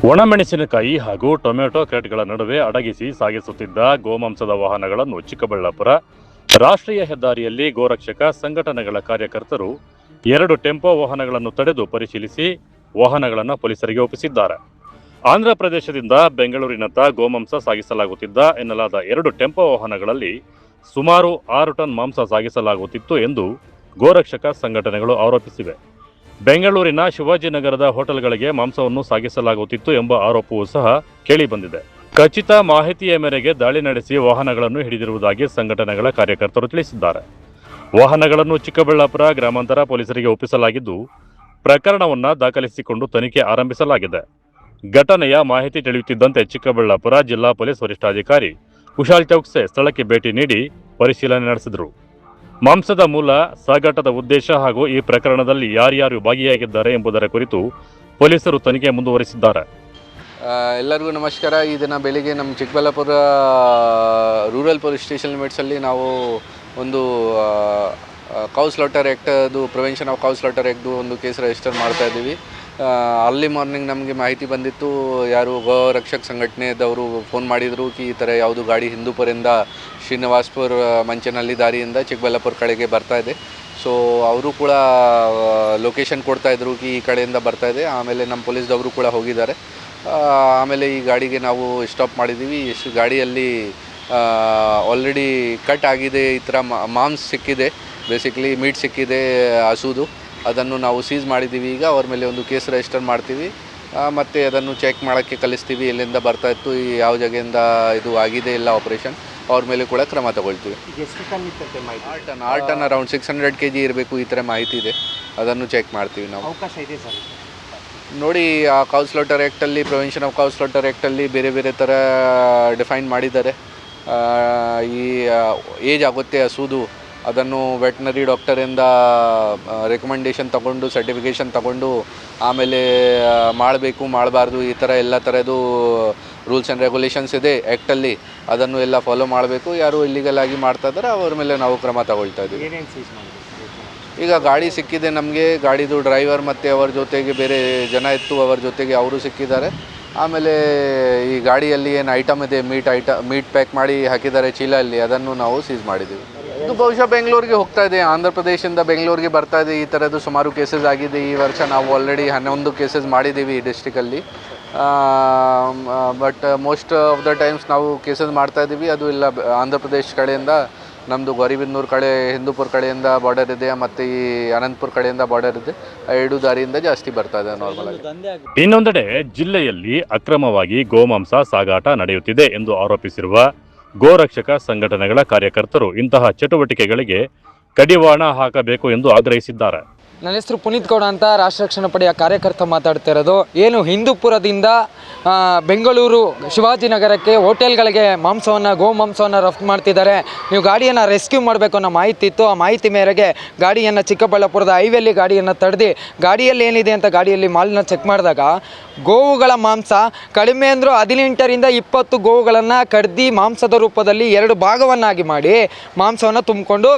ಒಣಮೆಣಸಿನಕಾಯಿ ಹಾಗೂ ಟೊಮೆಟೊ ಕ್ರೇಟ್ಗಳ ನಡುವೆ ಅಡಗಿಸಿ ಸಾಗಿಸುತ್ತಿದ್ದ ಗೋಮಾಂಸದ ವಾಹನಗಳನ್ನು ಚಿಕ್ಕಬಳ್ಳಾಪುರ ರಾಷ್ಟ್ರೀಯ ಹೆದ್ದಾರಿಯಲ್ಲಿ ಗೋರಕ್ಷಕ ಸಂಘಟನೆಗಳ ಕಾರ್ಯಕರ್ತರು 2 ಟೆಂಪೋ ವಾಹನಗಳನ್ನು ತಡೆದು ಪರಿಶೀಲಿಸಿ ವಾಹನಗಳನ್ನು ಪೊಲೀಸರಿಗೆ ಒಪ್ಪಿಸಿದ್ದಾರೆ. ಆಂಧ್ರ ಪ್ರದೇಶದಿಂದ ಬೆಂಗಳೂರಿನತ್ತ ಗೋಮಾಂಸ ಸಾಗಿಸಲಾಗುತ್ತಿದ್ದ ಎನ್ನಲಾದ 2 ಟೆಂಪೋ ವಾಹನಗಳಲ್ಲಿ ಸುಮಾರು 6 ಟನ್ ಮಾಂಸ ಸಾಗಿಸಲಾಗುತ್ತಿತ್ತು ಎಂದು ಗೋರಕ್ಷಕ ಸಂಘಟನೆಗಳು ಆರೋಪಿಸಿವೆ. ಬೆಂಗಳೂರಿನ ಶಿವಾಜಿನಗರದ ಹೋಟೆಲ್ಗಳಿಗೆ ಮಾಂಸವನ್ನು ಸಾಗಿಸಲಾಗುತ್ತಿತ್ತು ಎಂಬ ಆರೋಪವೂ ಸಹ ಕೇಳಿಬಂದಿದೆ. ಖಚಿತ ಮಾಹಿತಿಯ ಮೇರೆಗೆ ದಾಳಿ ನಡೆಸಿ ವಾಹನಗಳನ್ನು ಹಿಡಿದಿರುವುದಾಗಿ ಸಂಘಟನೆಗಳ ಕಾರ್ಯಕರ್ತರು ತಿಳಿಸಿದ್ದಾರೆ. ವಾಹನಗಳನ್ನು ಚಿಕ್ಕಬಳ್ಳಾಪುರ ಗ್ರಾಮಾಂತರ ಪೊಲೀಸರಿಗೆ ಒಪ್ಪಿಸಲಾಗಿದ್ದು ಪ್ರಕರಣವನ್ನು ದಾಖಲಿಸಿಕೊಂಡು ತನಿಖೆ ಆರಂಭಿಸಲಾಗಿದೆ. ಘಟನೆಯ ಮಾಹಿತಿ ತಿಳಿಯುತ್ತಿದ್ದಂತೆ ಚಿಕ್ಕಬಳ್ಳಾಪುರ ಜಿಲ್ಲಾ ಪೊಲೀಸ್ ವರಿಷ್ಠಾಧಿಕಾರಿ ಕುಶಾಲ್ ಚೌಕ್ಸೆ ಸ್ಥಳಕ್ಕೆ ಭೇಟಿ ನೀಡಿ ಪರಿಶೀಲನೆ ನಡೆಸಿದರು. ಮಾಂಸದ ಮೂಲ, ಸಾಗಾಟದ ಉದ್ದೇಶ ಹಾಗೂ ಈ ಪ್ರಕರಣದಲ್ಲಿ ಯಾರ್ಯಾರು ಭಾಗಿಯಾಗಿದ್ದಾರೆ ಎಂಬುದರ ಕುರಿತು ಪೊಲೀಸರು ತನಿಖೆ ಮುಂದುವರಿಸಿದ್ದಾರೆ. ಎಲ್ಲರಿಗೂ ನಮಸ್ಕಾರ. ಈ ದಿನ ಬೆಳಿಗ್ಗೆ ನಮ್ಮ ಚಿಕ್ಕಬಳ್ಳಾಪುರ ರೂರಲ್ ಪೊಲೀಸ್ ಸ್ಟೇಷನ್ ಲಿಮಿಟ್ಸಲ್ಲಿ ನಾವು ಒಂದು ಕೌ ಸ್ಲಾಟರ್ ಆ್ಯಕ್ಟದು ಪ್ರಿವೆನ್ಷನ್ ಆಫ್ ಕೌ ಸ್ಲಾಟರ್ ಆ್ಯಕ್ಟ್ದು ಒಂದು ಕೇಸ್ ರಿಜಿಸ್ಟರ್ ಮಾಡ್ತಾ ಇದ್ದೀವಿ. ಅರ್ಲಿ ಮಾರ್ನಿಂಗ್ ನಮಗೆ ಮಾಹಿತಿ ಬಂದಿತ್ತು, ಯಾರು ಗೋರಕ್ಷಕ ಸಂಘಟನೆದವರು ಫೋನ್ ಮಾಡಿದರು ಈ ಥರ ಯಾವುದು ಗಾಡಿ ಹಿಂದೂಪುರದಿಂದ ಶ್ರೀನಿವಾಸ್ಪುರ ಮಂಚನಹಳ್ಳಿ ದಾರಿಯಿಂದ ಚಿಕ್ಕಬಳ್ಳಾಪುರ ಕಡೆಗೆ ಬರ್ತಾ ಇದೆ. ಸೊ ಅವರು ಕೂಡ ಲೊಕೇಶನ್ ಕೊಡ್ತಾಯಿದ್ರು ಈ ಕಡೆಯಿಂದ ಬರ್ತಾ ಇದೆ. ಆಮೇಲೆ ನಮ್ಮ ಪೊಲೀಸ್ದವರು ಕೂಡ ಹೋಗಿದ್ದಾರೆ. ಆಮೇಲೆ ಈ ಗಾಡಿಗೆ ನಾವು ಸ್ಟಾಪ್ ಮಾಡಿದ್ದೀವಿ. ಗಾಡಿಯಲ್ಲಿ ಆಲ್ರೆಡಿ ಕಟ್ ಆಗಿದೆ, ಈ ಥರ ಮಾಂಸ ಸಿಕ್ಕಿದೆ, ಬೇಸಿಕ್ಲಿ ಮೀಟ್ ಸಿಕ್ಕಿದೆ ಹಸುದು. ಅದನ್ನು ನಾವು ಸೀಸ್ ಮಾಡಿದ್ದೀವಿ. ಈಗ ಅವ್ರ ಮೇಲೆ ಒಂದು ಕೇಸ್ ರಿಜಿಸ್ಟರ್ ಮಾಡ್ತೀವಿ ಮತ್ತು ಅದನ್ನು ಚೆಕ್ ಮಾಡೋಕ್ಕೆ ಕಲಿಸ್ತೀವಿ, ಎಲ್ಲಿಂದ ಬರ್ತಾಯಿತ್ತು, ಯಾವ ಜಾಗೆಯಿಂದ ಇದು ಆಗಿದೆ ಎಲ್ಲ ಆಪ್ರೇಷನ್, ಅವ್ರ ಮೇಲೆ ಕೂಡ ಕ್ರಮ ತಗೊಳ್ತೀವಿ. 6 ಟನ್ ಅರೌಂಡ್ 600 kg ಇರಬೇಕು, ಈ ಥರ ಮಾಹಿತಿ ಇದೆ. ಅದನ್ನು ಚೆಕ್ ಮಾಡ್ತೀವಿ ನಾವು. ಅವಕಾಶ ಇದೆ ಸರ್ ನೋಡಿ, ಆ ಕೌ ಸ್ಲಾಟರ್ ಆ್ಯಕ್ಟಲ್ಲಿ ಪ್ರಿವೆನ್ಷನ್ ಆಫ್ ಕೌ ಸ್ಲಾಟರ್ ಆ್ಯಕ್ಟಲ್ಲಿ ಬೇರೆ ಬೇರೆ ಥರ ಡಿಫೈನ್ ಮಾಡಿದ್ದಾರೆ. ಈ ಏಜ್ ಆಗುತ್ತೆ ಹಸುದು, ಅದನ್ನು ವೆಟ್ನರಿ ಡಾಕ್ಟರಿಂದ ರೆಕಮೆಂಡೇಷನ್ ತಗೊಂಡು ಸರ್ಟಿಫಿಕೇಷನ್ ತಗೊಂಡು ಆಮೇಲೆ ಮಾಡಬೇಕು ಮಾಡಬಾರ್ದು ಈ ಥರ ಎಲ್ಲ ಥರದ್ದು ರೂಲ್ಸ್ ಆ್ಯಂಡ್ ರೆಗ್ಯುಲೇಷನ್ಸ್ ಇದೆ ಆ್ಯಕ್ಟಲ್ಲಿ. ಅದನ್ನು ಎಲ್ಲ ಫಾಲೋ ಮಾಡಬೇಕು. ಯಾರು ಇಲ್ಲಿಗಲ್ ಆಗಿ ಮಾಡ್ತಾ ಇದ್ದಾರೆ ಅವ್ರ ಮೇಲೆ ನಾವು ಕ್ರಮ ತಗೊಳ್ತಾ ಇದ್ದೀವಿ. ಈಗ ಗಾಡಿ ಸಿಕ್ಕಿದೆ ನಮಗೆ, ಗಾಡಿದು ಡ್ರೈವರ್ ಮತ್ತು ಅವರ ಜೊತೆಗೆ ಬೇರೆ ಜನ ಇತ್ತು, ಅವರ ಜೊತೆಗೆ ಅವರು ಸಿಕ್ಕಿದ್ದಾರೆ. ಆಮೇಲೆ ಈ ಗಾಡಿಯಲ್ಲಿ ಏನು ಐಟಮ್ ಇದೆ, ಮೀಟ್ ಪ್ಯಾಕ್ ಮಾಡಿ ಹಾಕಿದ್ದಾರೆ ಚೀಲಲ್ಲಿ, ಅದನ್ನು ನಾವು ಸೀಸ್ ಮಾಡಿದ್ದೀವಿ. ಇದು ಬಹುಶಃ ಬೆಂಗಳೂರಿಗೆ ಹೋಗ್ತಾ ಇದೆ, ಆಂಧ್ರ ಪ್ರದೇಶದಿಂದ ಬೆಂಗಳೂರಿಗೆ ಬರ್ತಾ ಇದೆ. ಈ ಥರದ್ದು ಸುಮಾರು ಕೇಸಸ್ ಆಗಿದೆ. ಈ ವರ್ಷ ನಾವು ಆಲ್ರೆಡಿ 11 ಕೇಸಸ್ ಮಾಡಿದ್ದೀವಿ ಈ ಡಿಸ್ಟ್ರಿಕಲ್ಲಿ. But most of the times ನಾವು ಕೇಸಸ್ ಮಾಡ್ತಾ ಇದ್ದೀವಿ. ಅದು ಇಲ್ಲ ಆಂಧ್ರ ಪ್ರದೇಶ ಕಡೆಯಿಂದ, ನಮ್ಮದು ಗೌರಿಬಿದನೂರು ಕಡೆ ಹಿಂದೂಪುರ ಕಡೆಯಿಂದ ಬಾರ್ಡರ್ ಇದೆ ಮತ್ತು ಈ ಅನಂತಪುರ ಕಡೆಯಿಂದ ಬಾರ್ಡರ್ ಇದೆ. 2 ದಾರಿಯಿಂದ ಜಾಸ್ತಿ ಬರ್ತಾ ಇದೆ ನಾರ್ಮಲ್ ಆಗಿ. ಇನ್ನೊಂದೆಡೆ ಜಿಲ್ಲೆಯಲ್ಲಿ ಅಕ್ರಮವಾಗಿ ಗೋಮಾಂಸ ಸಾಗಾಟ ನಡೆಯುತ್ತಿದೆ ಎಂದು ಆರೋಪಿಸಿರುವ ಗೋರಕ್ಷಕ ಸಂಘಟನೆಗಳ ಕಾರ್ಯಕರ್ತರು ಇಂತಹ ಚಟುವಟಿಕೆಗಳಿಗೆ ಕಡಿವಾಣ ಹಾಕಬೇಕು ಎಂದು ಆಗ್ರಹಿಸಿದ್ದಾರೆ. ನನ್ನ ಹೆಸರು ಪುನೀತ್ ಗೌಡ ಅಂತ, ರಾಷ್ಟ್ರ ರಕ್ಷಣಾ ಪಡೆಯ ಕಾರ್ಯಕರ್ತ ಮಾತಾಡ್ತಾ ಇರೋದು. ಏನು ಹಿಂದೂಪುರದಿಂದ ಬೆಂಗಳೂರು ಶಿವಾಜಿನಗರಕ್ಕೆ ಹೋಟೆಲ್ಗಳಿಗೆ ಗೋಮಾಂಸವನ್ನು ರಫ್ತು ಮಾಡ್ತಿದ್ದಾರೆ, ನೀವು ಗಾಡಿಯನ್ನು ರೆಸ್ಕ್ಯೂ ಮಾಡಬೇಕು ಅನ್ನೋ ಮಾಹಿತಿ ಇತ್ತು. ಆ ಮಾಹಿತಿ ಮೇರೆಗೆ ಗಾಡಿಯನ್ನು ಚಿಕ್ಕಬಳ್ಳಾಪುರದ ಹೈವೇಲಿ ಗಾಡಿಯನ್ನು ತಡೆದು ಗಾಡಿಯಲ್ಲಿ ಏನಿದೆ ಅಂತ ಗಾಡಿಯಲ್ಲಿ ಮಾಲನ್ನ ಚೆಕ್ ಮಾಡಿದಾಗ ಗೋವುಗಳ ಮಾಂಸ ಕಡಿಮೆ ಅಂದರೂ 18ರಿಂದ 20 ಗೋವುಗಳನ್ನು ಕಡ್ದು ಮಾಂಸದ ರೂಪದಲ್ಲಿ 2 ಭಾಗವನ್ನಾಗಿ ಮಾಡಿ ಮಾಂಸವನ್ನು ತುಂಬಿಕೊಂಡು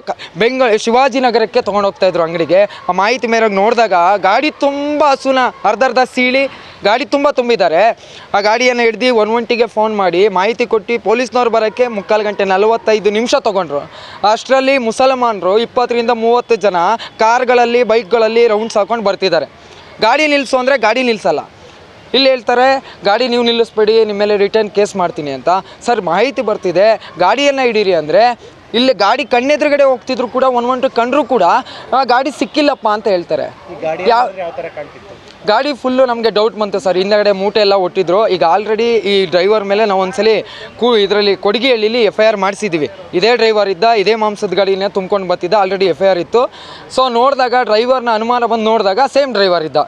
ಶಿವಾಜಿನಗರಕ್ಕೆ ತೊಗೊಂಡೋಗ್ತಾಯಿದ್ರು ಅಂಗಡಿಗೆ. ಆ ಮಾಹಿತಿ ಮೇರೆಗೆ ನೋಡಿದಾಗ ಗಾಡಿ ತುಂಬ ಹಸುನ ಅರ್ಧ ಸೀಳಿ ಗಾಡಿ ತುಂಬಿದ್ದಾರೆ. ಆ ಗಾಡಿಯನ್ನು ಹಿಡ್ದು 112ಗೆ ಫೋನ್ ಮಾಡಿ ಮಾಹಿತಿ ಕೊಟ್ಟು ಪೊಲೀಸ್ನವ್ರು ಬರೋಕ್ಕೆ 3/4 ಗಂಟೆ 45 ನಿಮಿಷ ತೊಗೊಂಡ್ರು. ಅಷ್ಟರಲ್ಲಿ ಮುಸಲ್ಮಾನರು 20ರಿಂದ 30 ಜನ ಕಾರ್ಗಳಲ್ಲಿ ಬೈಕ್ಗಳಲ್ಲಿ ರೌಂಡ್ಸ್ ಹಾಕೊಂಡು ಬರ್ತಿದ್ದಾರೆ. ಗಾಡಿ ನಿಲ್ಲಿಸು ಅಂದರೆ ಗಾಡಿ ನಿಲ್ಲಿಸಲ್ಲ. ಇಲ್ಲಿ ಹೇಳ್ತಾರೆ ಗಾಡಿ ನೀವು ನಿಲ್ಲಿಸ್ಬೇಡಿ, ನಿಮ್ಮ ಮೇಲೆ ರಿಟರ್ನ್ ಕೇಸ್ ಮಾಡ್ತೀನಿ ಅಂತ. ಸರ್ ಮಾಹಿತಿ ಬರ್ತಿದೆ, ಗಾಡಿಯನ್ನು ಹಿಡೀರಿ ಅಂದರೆ ಇಲ್ಲಿ ಗಾಡಿ ಕಣ್ಣೆದುರುಗಡೆ ಹೋಗ್ತಿದ್ರು ಕೂಡ 112 ಕಂಡ್ರೂ ಕೂಡ ಗಾಡಿ ಸಿಕ್ಕಿಲ್ಲಪ್ಪ ಅಂತ ಹೇಳ್ತಾರೆ. ಗಾಡಿ ಫುಲ್ಲು ನಮಗೆ ಡೌಟ್ ಬಂತು ಸರ್. ಹಿಂದಗಡೆ ಮೂಟೆ ಎಲ್ಲ ಒಟ್ಟಿದ್ರು. ಈಗ ಆಲ್ರೆಡಿ ಈ ಡ್ರೈವರ್ ಮೇಲೆ ನಾವು ಒಂದ್ಸಲಿ ಇದರಲ್ಲಿ ಕೊಡಗಿಹಳ್ಳಿಲಿ FIR ಮಾಡಿಸಿದ್ದೀವಿ. ಇದೇ ಡ್ರೈವರ್ ಇದ್ದ, ಇದೇ ಮಾಂಸದ ಗಾಡಿನೇ ತುಂಬ್ಕೊಂಡು ಬರ್ತಿದ್ದ, ಆಲ್ರೆಡಿ FIR ಇತ್ತು. ಸೊ ನೋಡಿದಾಗ ಡ್ರೈವರ್ನ ಅನುಮಾನ ಬಂದು ನೋಡಿದಾಗ ಸೇಮ್ ಡ್ರೈವರ್ ಇದ್ದ.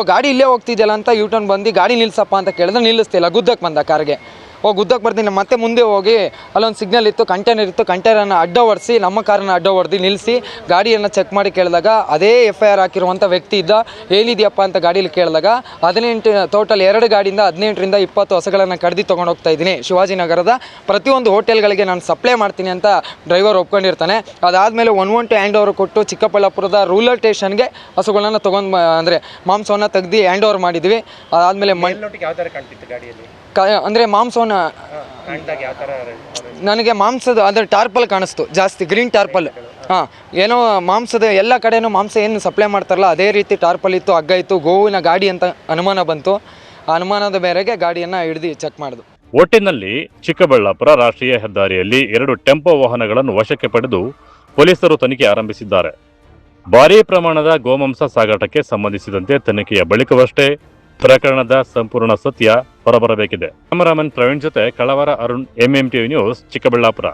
ಗಾಡಿ ಇಲ್ಲೇ ಹೋಗ್ತಿದ್ದಲ್ಲ ಅಂತ ಯೂಟರ್ನ್ ಬಂದು ಗಾಡಿ ನಿಲ್ಲಿಸಪ್ಪ ಅಂತ ಕೇಳಿದ್ರೆ ನಿಲ್ಲಿಸ್ತಿಲ್ಲ, ಗುದ್ದಕ್ಕೆ ಬಂದ ಕಾರ್ಗೆ. ಹೋಗಿ ಉದ್ದಕ್ಕೆ ಬರ್ತೀನಿ, ಮತ್ತೆ ಮುಂದೆ ಹೋಗಿ ಅಲ್ಲೊಂದು ಸಿಗ್ನಲ್ ಇತ್ತು, ಕಂಟೈನರ್ ಇತ್ತು, ಕಂಟೈನರನ್ನು ಅಡ್ಡ ಹೊಡಿಸಿ ನಮ್ಮ ಕಾರನ್ನ ಅಡ್ಡ ಹೊಡೆದು ನಿಲ್ಲಿಸಿ ಗಾಡಿಯನ್ನು ಚೆಕ್ ಮಾಡಿ ಕೇಳಿದಾಗ ಅದೇ FIR ಹಾಕಿರುವಂಥ ವ್ಯಕ್ತಿ ಇದ್ದ. ಏನಿದೆಯಪ್ಪ ಅಂತ ಗಾಡೀಲಿ ಕೇಳಿದಾಗ 18 ಟೋಟಲ್ 2 ಗಾಡಿಯಿಂದ 18ರಿಂದ 20 ಹಸುಗಳನ್ನು ಕಡ್ದು ತೊಗೊಂಡು ಹೋಗ್ತಾ ಇದ್ದೀನಿ. ಶಿವಾಜಿನಗರದ ಪ್ರತಿಯೊಂದು ಹೋಟೆಲ್ಗಳಿಗೆ ನಾನು ಸಪ್ಲೈ ಮಾಡ್ತೀನಿ ಅಂತ ಡ್ರೈವರ್ ಒಪ್ಕೊಂಡಿರ್ತಾನೆ. ಅದಾದಮೇಲೆ 112 ಹ್ಯಾಂಡ್ ಓವರ್ ಕೊಟ್ಟು ಚಿಕ್ಕಬಳ್ಳಾಪುರದ ರೂರಲ್ ಸ್ಟೇಷನ್ಗೆ ಹಸುಗಳನ್ನು ತೊಗೊಂಡು ಅಂದರೆ ಮಾಂಸವನ್ನು ತೆಗ್ದು ಹ್ಯಾಂಡ್ ಓವರ್ ಮಾಡಿದ್ವಿ. ಅದಾದಮೇಲೆ ಅಂದರೆ ಮಾಂಸವನ್ನು ನನಗೆ ಮಾಂಸದ ಅದರ ಟಾರ್ಪಲ್ ಕಾಣಿಸ್ತು ಜಾಸ್ತಿ, ಗ್ರೀನ್ ಟಾರ್ಪಲ್. ಹಾಂ, ಏನೋ ಮಾಂಸದ ಎಲ್ಲ ಕಡೆನೂ ಮಾಂಸ ಏನು ಸಪ್ಲೈ ಮಾಡ್ತಾರಲ್ಲ ಅದೇ ರೀತಿ ಟಾರ್ಪಲ್ ಇತ್ತು, ಹಗ್ಗ ಇತ್ತು, ಗೋವಿನ ಗಾಡಿ ಅಂತ ಅನುಮಾನ ಬಂತು. ಆ ಅನುಮಾನದ ಮೇರೆಗೆ ಗಾಡಿಯನ್ನು ಹಿಡಿದು ಚೆಕ್ ಮಾಡಿದ್ವು. ಒಟ್ಟಿನಲ್ಲಿ ಚಿಕ್ಕಬಳ್ಳಾಪುರ ರಾಷ್ಟ್ರೀಯ ಹೆದ್ದಾರಿಯಲ್ಲಿ 2 ಟೆಂಪೋ ವಾಹನಗಳನ್ನು ವಶಕ್ಕೆ ಪಡೆದು ಪೊಲೀಸರು ತನಿಖೆ ಆರಂಭಿಸಿದ್ದಾರೆ. ಭಾರೀ ಪ್ರಮಾಣದ ಗೋಮಾಂಸ ಸಾಗಾಟಕ್ಕೆ ಸಂಬಂಧಿಸಿದಂತೆ ತನಿಖೆಯ ಬಳಿಕವಷ್ಟೇ ಪ್ರಕರಣದ ಸಂಪೂರ್ಣ ಸತ್ಯ ಹೊರಬರಬೇಕಿದೆ. ಕ್ಯಾಮರಾಮನ್ ಪ್ರವೀಣ್ ಜೊತೆ ಕಳವರ ಅರುಣ್, MMTV ನ್ಯೂಸ್, ಚಿಕ್ಕಬಳ್ಳಾಪುರ.